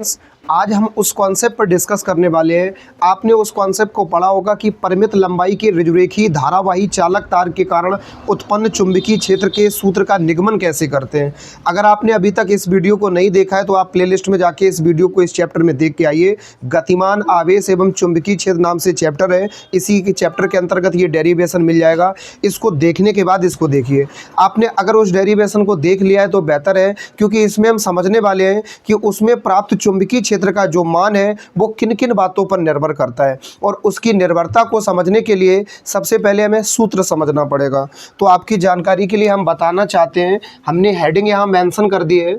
Students, आज हम उस कॉन्सेप्ट पर डिस्कस करने वाले हैं। आपने उस कॉन्सेप्ट को पढ़ा होगा कि परिमित लंबाई के ऋजुरेखीय धारावाही चालक तार के कारण उत्पन्न चुंबकीय क्षेत्र के सूत्र का निगमन कैसे करते हैं। अगर आपने अभी तक इस वीडियो को नहीं देखा है तो आप प्लेलिस्ट में जाके इस वीडियो को इस चैप्टर में देख के आइए। गतिमान आवेश एवं चुंबकीय क्षेत्र नाम से चैप्टर है। इसी के चैप्टर के अंतर्गत ये डेरिवेशन मिल जाएगा। इसको देखने के बाद इसको देखिए। आपने अगर उस डेरिवेशन को देख लिया है तो बेहतर है, क्योंकि इसमें हम समझने वाले हैं कि उसमें प्राप्त चुंबकीय क्षेत्र का जो मान है वो किन किन बातों पर निर्भर करता है। और उसकी निर्भरता को समझने के लिए सबसे पहले हमें सूत्र समझना पड़ेगा। तो आपकी जानकारी के लिए हम बताना चाहते हैं, हमने हेडिंग यहाँ मेंशन कर दी है।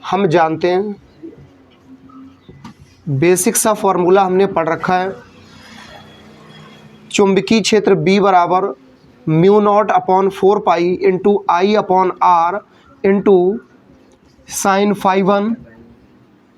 हम जानते हैं बेसिक सा फॉर्मूला हमने पढ़ रखा है। चुंबकीय क्षेत्र B बराबर mu naught upon 4 pi into I upon R into sine phi 1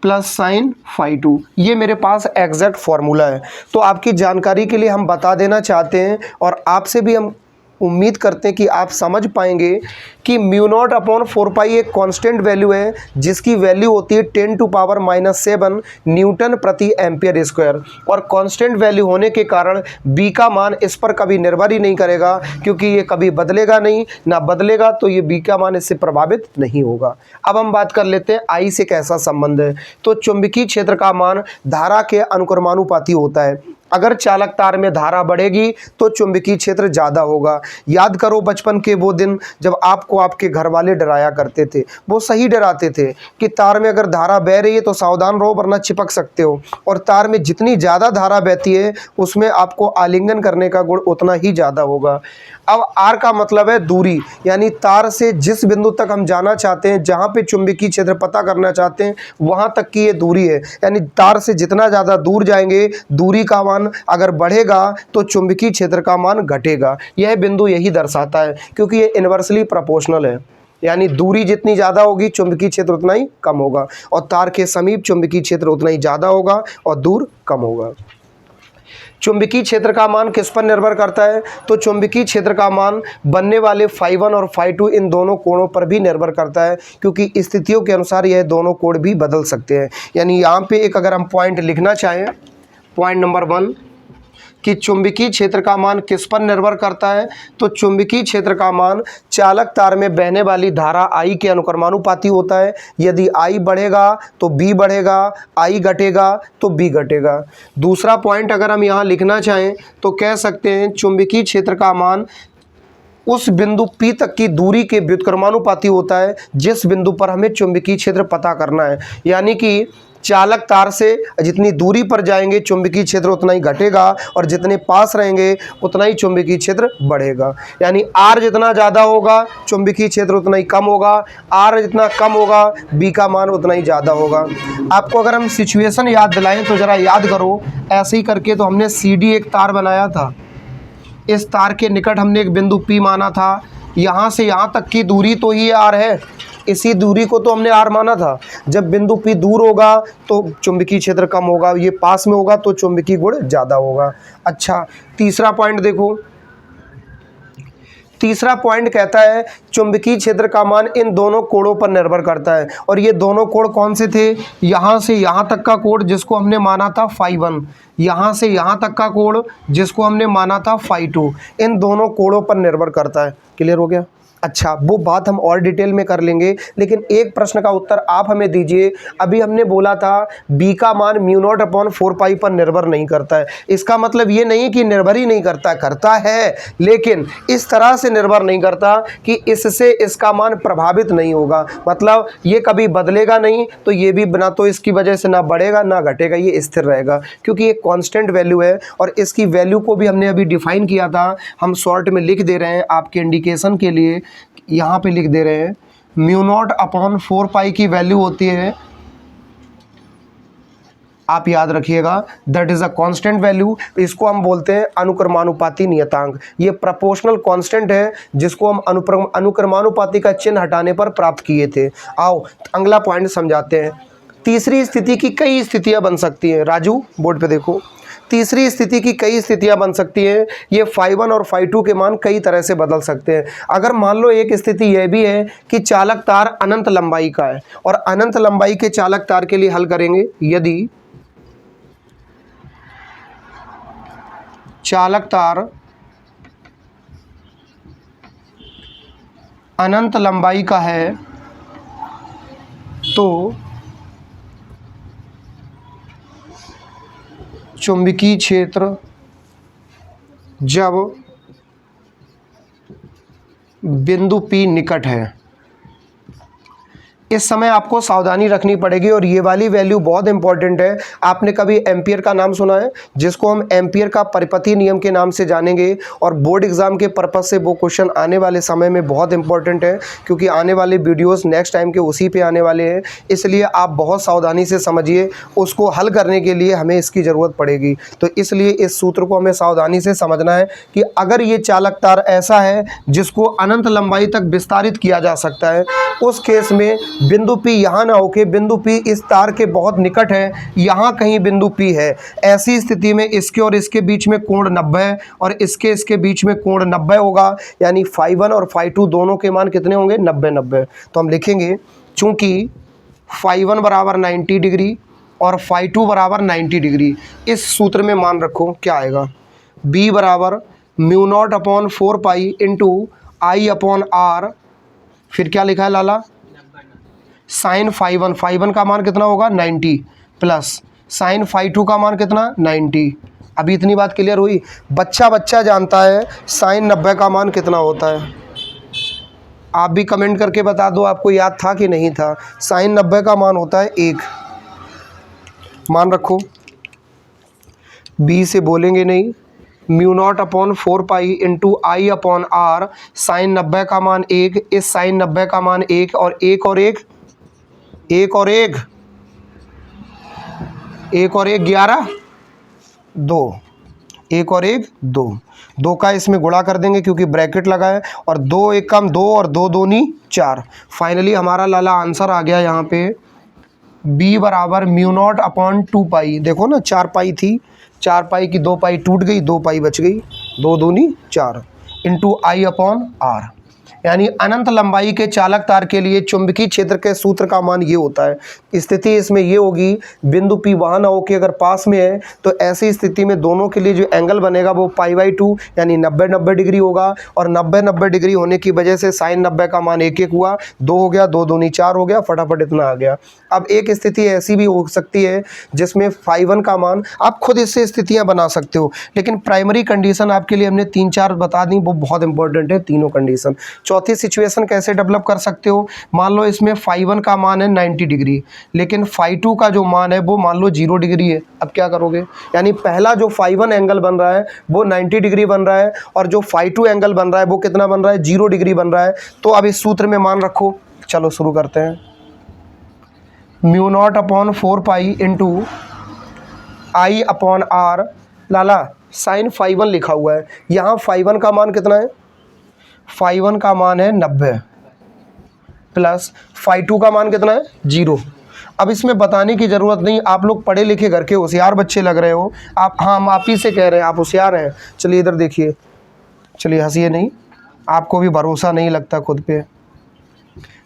plus sine phi 2। ये मेरे पास एग्जैक्ट फॉर्मूला है। तो आपकी जानकारी के लिए हम बता देना चाहते हैं और आपसे भी हम उम्मीद करते हैं कि आप समझ पाएंगे कि म्यू नॉट अपॉन 4 पाई एक कांस्टेंट वैल्यू है, जिसकी वैल्यू होती है 10⁻⁷ न्यूटन प्रति एम्पियर स्क्वायर। और कांस्टेंट वैल्यू होने के कारण बी का मान इस पर कभी निर्भर ही नहीं करेगा, क्योंकि ये कभी बदलेगा नहीं, ना बदलेगा तो ये बी का मान इससे प्रभावित नहीं होगा। अब हम बात कर लेते हैं आई से कैसा संबंध है। तो चुंबकीय क्षेत्र का मान धारा के अनुक्रमानुपाती होता है। अगर चालक तार में धारा बढ़ेगी तो चुंबकीय क्षेत्र ज़्यादा होगा। याद करो बचपन के वो दिन जब आपको आपके घर वाले डराया करते थे। वो सही डराते थे कि तार में अगर धारा बह रही है तो सावधान रहो वरना चिपक सकते हो। और तार में जितनी ज़्यादा धारा बहती है उसमें आपको आलिंगन करने का गुण उतना ही ज़्यादा होगा। अब आर का मतलब है दूरी, यानी तार से जिस बिंदु तक हम जाना चाहते हैं, जहाँ पे चुंबकीय क्षेत्र पता करना चाहते हैं, वहाँ तक की ये दूरी है। यानी तार से जितना ज़्यादा दूर जाएंगे, दूरी का मान अगर बढ़ेगा तो चुंबकीय क्षेत्र का मान घटेगा। यह बिंदु यही दर्शाता है, क्योंकि ये इन्वर्सली प्रोपोर्शनल है। यानी दूरी जितनी ज़्यादा होगी चुंबकीय क्षेत्र उतना ही कम होगा, और तार के समीप चुंबकीय क्षेत्र उतना ही ज़्यादा होगा और दूर कम होगा। चुंबकीय क्षेत्र का मान किस पर निर्भर करता है? तो चुंबकीय क्षेत्र का मान बनने वाले फाई 1 और फाई 2 इन दोनों कोणों पर भी निर्भर करता है, क्योंकि स्थितियों के अनुसार यह दोनों कोण भी बदल सकते हैं। यानी यहाँ पे एक अगर हम पॉइंट लिखना चाहें, पॉइंट नंबर 1 कि चुंबकीय क्षेत्र का मान किस पर निर्भर करता है, तो चुंबकीय क्षेत्र का मान चालक तार में बहने वाली धारा I के अनुक्रमानुपाती होता है। यदि I बढ़ेगा तो B बढ़ेगा, I घटेगा तो B घटेगा। दूसरा पॉइंट अगर हम यहाँ लिखना चाहें तो कह सकते हैं चुंबकीय क्षेत्र का मान उस बिंदु P तक की दूरी के व्युत्क्रमानुपाती होता है, जिस बिंदु पर हमें चुंबकीय क्षेत्र पता करना है। यानी कि चालक तार से जितनी दूरी पर जाएंगे चुंबकीय क्षेत्र उतना ही घटेगा, और जितने पास रहेंगे उतना ही चुंबकीय क्षेत्र बढ़ेगा। यानी R जितना ज़्यादा होगा चुंबकीय क्षेत्र उतना ही कम होगा, R जितना कम होगा B का मान उतना ही ज़्यादा होगा। आपको अगर हम सिचुएशन याद दिलाएं तो ज़रा याद करो, ऐसे ही करके तो हमने CD एक तार बनाया था। इस तार के निकट हमने एक बिंदु P माना था। यहाँ से यहाँ तक की दूरी तो ये R है, इसी दूरी को तो हमने R माना था। जब बिंदु P दूर होगा तो चुंबकीय क्षेत्र कम होगा, ये पास में होगा तो चुंबकीय गुण ज़्यादा होगा। अच्छा, तीसरा पॉइंट देखो। तीसरा पॉइंट कहता है चुंबकीय क्षेत्र का मान इन दोनों कोणों पर निर्भर करता है। और ये दोनों कोण कौन से थे? यहाँ से यहाँ तक का कोण जिसको हमने माना था फाई 1, यहाँ से यहाँ तक का कोण जिसको हमने माना था फाई 2। इन दोनों कोणों पर निर्भर करता है। क्लियर हो गया? अच्छा, वो बात हम और डिटेल में कर लेंगे, लेकिन एक प्रश्न का उत्तर आप हमें दीजिए। अभी हमने बोला था B का मान म्यू नॉट अपॉन 4 पाई पर निर्भर नहीं करता है। इसका मतलब ये नहीं कि निर्भर ही नहीं करता, करता है, लेकिन इस तरह से निर्भर नहीं करता कि इससे इसका मान प्रभावित नहीं होगा। मतलब ये कभी बदलेगा नहीं, तो ये भी ना तो इसकी वजह से ना बढ़ेगा ना घटेगा, ये स्थिर रहेगा, क्योंकि ये कांस्टेंट वैल्यू है। और इसकी वैल्यू को भी हमने अभी डिफाइन किया था, हम शॉर्ट में लिख दे रहे हैं आपके इंडिकेशन के लिए। यहाँ पे लिख दे रहे हैं म्यू नॉट अपॉन 4 पाई की वैल्यू होती है, आप याद रखिएगा, that is a constant value. इसको हम बोलते हैं अनुक्रमानुपाती नियतांक। ये प्रोपोर्शनल कांस्टेंट है जिसको हम अनुक्रमानुपाती का चिन्ह हटाने पर प्राप्त किए थे। आओ अगला पॉइंट समझाते हैं। तीसरी स्थिति की कई स्थितियां बन सकती हैं। राजू बोर्ड पे देखो, तीसरी स्थिति की कई स्थितियां बन सकती हैं। ये φ1 और φ2 के मान कई तरह से बदल सकते हैं। अगर मान लो एक स्थिति यह भी है कि चालक तार अनंत लंबाई का है और अनंत लंबाई के चालक तार के लिए हल करेंगे। यदि चालक तार अनंत लंबाई का है तो चुंबकीय क्षेत्र जब बिंदु P निकट है, इस समय आपको सावधानी रखनी पड़ेगी और ये वाली वैल्यू बहुत इंपॉर्टेंट है। आपने कभी एम्पियर का नाम सुना है, जिसको हम एम्पियर का परिपथी नियम के नाम से जानेंगे और बोर्ड एग्जाम के पर्पज से वो क्वेश्चन आने वाले समय में बहुत इंपॉर्टेंट है, क्योंकि आने वाले वीडियोस नेक्स्ट टाइम के उसी पे आने वाले हैं। इसलिए आप बहुत सावधानी से समझिए, उसको हल करने के लिए हमें इसकी ज़रूरत पड़ेगी। तो इसलिए इस सूत्र को हमें सावधानी से समझना है कि अगर ये चालक तार ऐसा है जिसको अनंत लंबाई तक विस्तारित किया जा सकता है, उस केस में बिंदु P यहाँ ना होके बिंदु P इस तार के बहुत निकट है, यहाँ कहीं बिंदु P है। ऐसी स्थिति में इसके और इसके बीच में कोण 90 है और इसके बीच में कोण 90 होगा, यानी φ1 और φ2 दोनों के मान कितने होंगे, 90-90। तो हम लिखेंगे चूंकि φ1 बराबर 90 डिग्री और φ2 बराबर 90 डिग्री, इस सूत्र में मान रखो क्या आएगा, B बराबर μ0/4 इंटू I/r, फिर क्या लिखा है लाला, साइन φ1 का मान कितना होगा 90 प्लस साइन φ2 का मान कितना 90। अभी इतनी बात क्लियर हुई। बच्चा जानता है साइन 90 का मान कितना होता है, आप भी कमेंट करके बता दो आपको याद था कि नहीं था। साइन 90 का मान होता है 1, मान रखो। बी से बोलेंगे नहीं, μ0/4 इंटू I/r, साइन 90 का मान 1, इस साइन 90 का मान 1 और 1 और 1 1 और 1 1 और 1 11 2, 1 और 1 2, 2 का इसमें गुणा कर देंगे क्योंकि ब्रैकेट लगा है, और 2 1 कम 2 और 2 दूनी 4। फाइनली हमारा लाला आंसर आ गया यहाँ पे B बराबर μ0/2 देखो ना 4 पाई थी, 4 पाई की 2 पाई टूट गई, 2 पाई बच गई, 2 दूनी 4 इंटू I/r, यानी अनंत लंबाई के चालक तार के लिए चुंबकीय क्षेत्र के सूत्र का मान ये होता है। स्थिति इसमें ये होगी, बिंदु P वहाँ ना हो कि अगर पास में है, तो ऐसी स्थिति में दोनों के लिए जो एंगल बनेगा वो π/2 यानी 90-90 डिग्री होगा, और 90-90 डिग्री होने की वजह से साइन 90 का मान 1-1 हुआ, 2 हो गया, 2 दूनी 4 हो गया, फटाफट इतना आ गया। अब एक स्थिति ऐसी भी हो सकती है जिसमें φ1 का मान, आप खुद इससे स्थितियाँ बना सकते हो, लेकिन प्राइमरी कंडीशन आपके लिए हमने 3-4 बता दी, वो बहुत इंपॉर्टेंट है तीनों कंडीशन। चौथी सिचुएशन कैसे डेवलप कर सकते हो, मान लो इसमें φ1 का मान है 90 डिग्री, लेकिन φ2 का जो मान है वो मान लो 0 डिग्री है। अब क्या करोगे, यानी पहला जो φ1 एंगल बन रहा है वो 90 डिग्री बन रहा है, और जो φ2 एंगल बन रहा है वो कितना बन रहा है, 0 डिग्री बन रहा है। तो अब इस सूत्र में मान रखो, चलो शुरू करते हैं। μ0/4 इंटू I/r, लाला साइन φ1 लिखा हुआ है, यहाँ φ1 का मान कितना है, φ1 का मान है 90 प्लस φ2 का मान कितना है 0। अब इसमें बताने की ज़रूरत नहीं, आप लोग पढ़े लिखे घर के होशियार बच्चे लग रहे हो आप। हाँ, हम आप ही से कह रहे हैं, आप होशियार हैं। चलिए इधर देखिए, चलिए हंसिए नहीं, आपको भी भरोसा नहीं लगता खुद पे।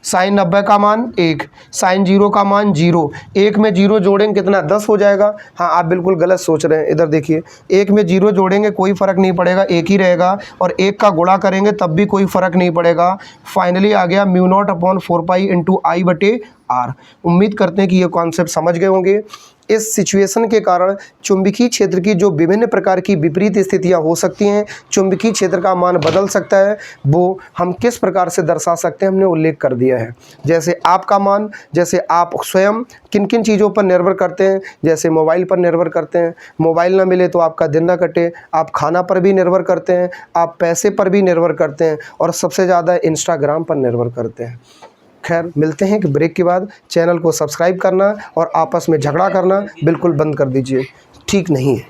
साइन 90 का मान 1, साइन 0 का मान 0, 1 में 0 जोड़ेंगे कितना 10 हो जाएगा। हाँ, आप बिल्कुल गलत सोच रहे हैं, इधर देखिए, 1 में 0 जोड़ेंगे कोई फ़र्क नहीं पड़ेगा, 1 ही रहेगा, और 1 का गुणा करेंगे तब भी कोई फ़र्क नहीं पड़ेगा। फाइनली आ गया μ0/4 इंटू I/r। उम्मीद करते हैं कि ये कॉन्सेप्ट समझ गए होंगे। इस सिचुएशन के कारण चुंबकीय क्षेत्र की जो विभिन्न प्रकार की विपरीत स्थितियां हो सकती हैं, चुंबकीय क्षेत्र का मान बदल सकता है, वो हम किस प्रकार से दर्शा सकते हैं हमने उल्लेख कर दिया है। जैसे आपका मान, जैसे आप स्वयं किन किन चीज़ों पर निर्भर करते हैं, जैसे मोबाइल पर निर्भर करते हैं, मोबाइल ना मिले तो आपका दिन ना कटे, आप खाना पर भी निर्भर करते हैं, आप पैसे पर भी निर्भर करते हैं, और सबसे ज़्यादा इंस्टाग्राम पर निर्भर करते हैं। खैर, मिलते हैं कि ब्रेक के बाद। चैनल को सब्सक्राइब करना और आपस में झगड़ा करना बिल्कुल बंद कर दीजिए, ठीक नहीं है।